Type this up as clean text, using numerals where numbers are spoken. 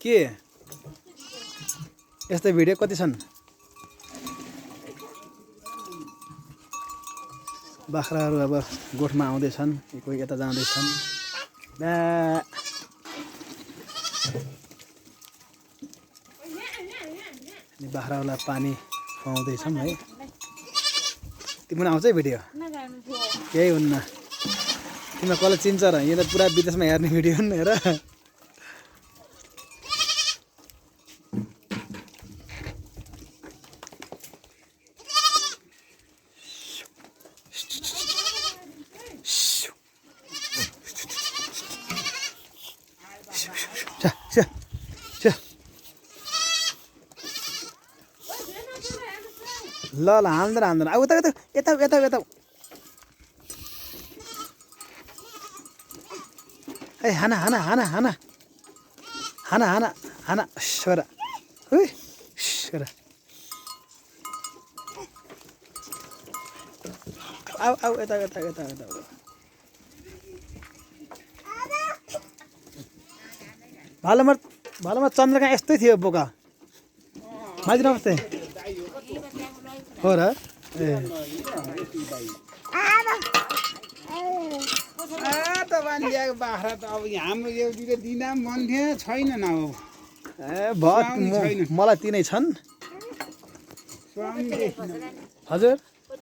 के यस्तै भिडियो कति छन् बाख्राहरू अब गोठमा आउँदैछन् कोही यता जाँदैछन् अनि बाख्राहरूलाई पानी खुवाउँदैछौँ है तिमीलाई आउँछ है भिडियो केही हुन्न तिमीलाई कसले चिन्छ र यो त पुरा विदेशमा हेर्ने भिडियो हो नि हेर ल ल हान्दैन हान्दैन अब उता यता यता यता ए हाना हाना हाना हाना हाना हाना हाना छोरा छोरा आऊ आऊ यता यता यता यता भालोमा चन्द्रका यस्तै थियो बोका माथि नमस्ते हो र ए तपाईँ ल्याएको बाख्रा त अब हाम्रो एउटीले दिँदा पनि मन थियो छैन न अब ए मलाई तिनै छन् हजुर